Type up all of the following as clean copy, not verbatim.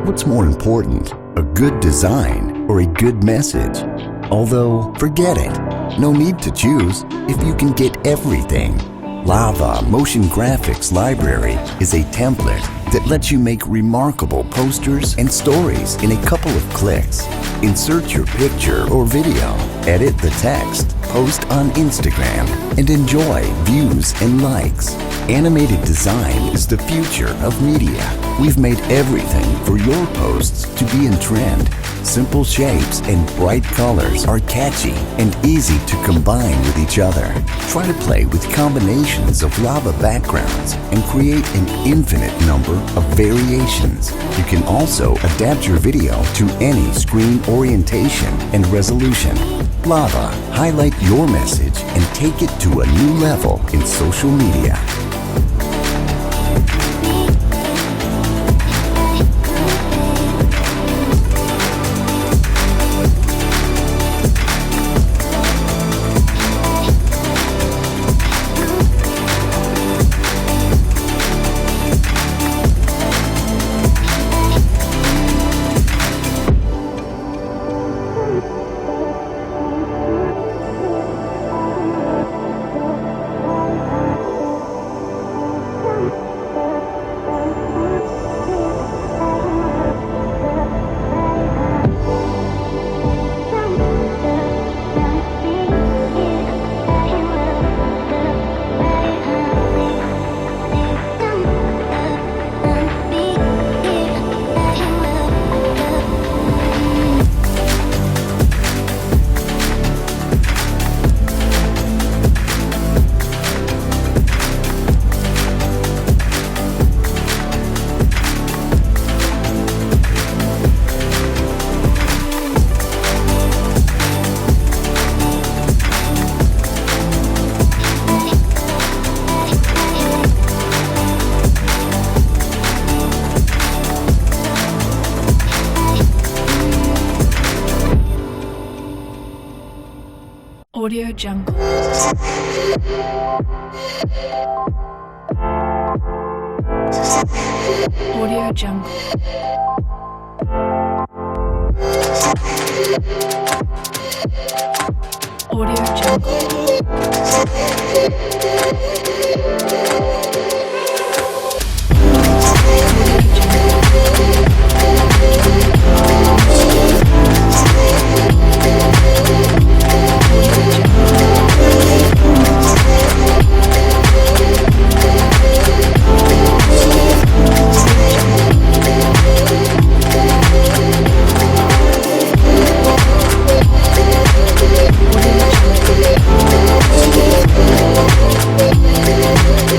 What's more important, a good design or a good message? Although, forget it. No need to choose if you can get everything. Lava Motion Graphics Library is a template that lets you make remarkable posters and stories in a couple of clicks. Insert your picture or video, edit the text, post on Instagram, and enjoy views and likes. Animated design is the future of media. We've made everything for your posts to be in trend. Simple shapes and bright colors are catchy and easy to combine with each other. Try to play with combinations of lava backgrounds and create an infinite number of variations. You can also adapt your video to any screen orientation and resolution. Lava, highlight your message and take it to a new level in social media. Audio Jungle. Audio Jungle. Audio Jungle.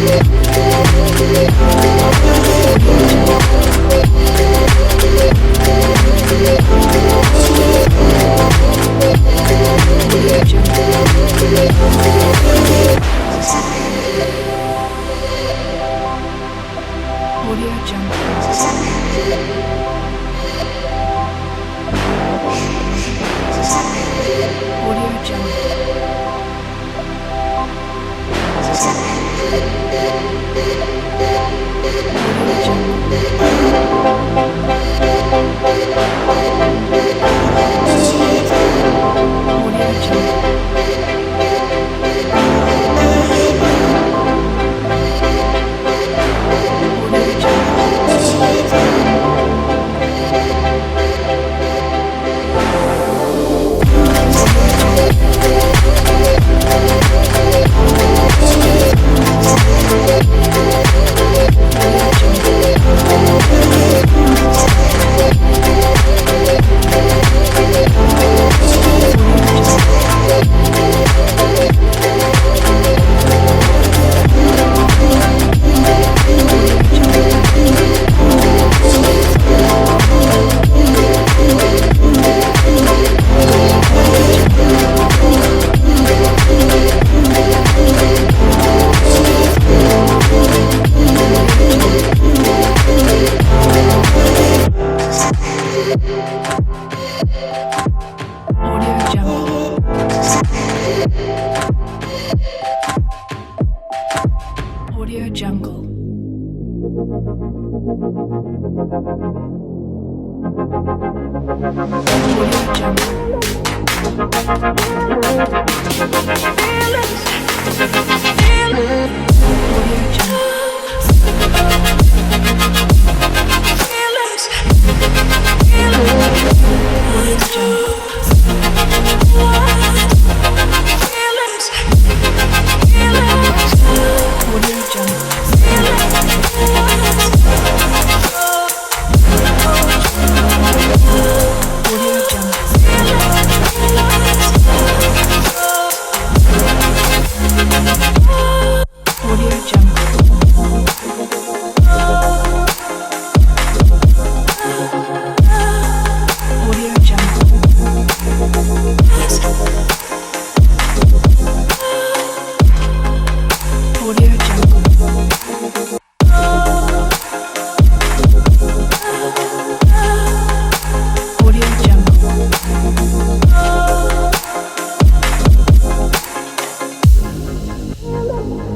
Audio Audio Jungle. Audio Jungle. Audio Jungle. Audio Jungle. Audio Jungle. Audio Jungle. Audio Jungle. Audio Jungle.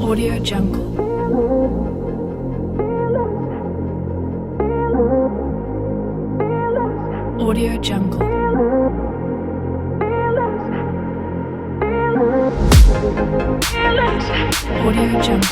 Audio Jungle. Audio Jungle. Audio Jungle. Audio Jungle.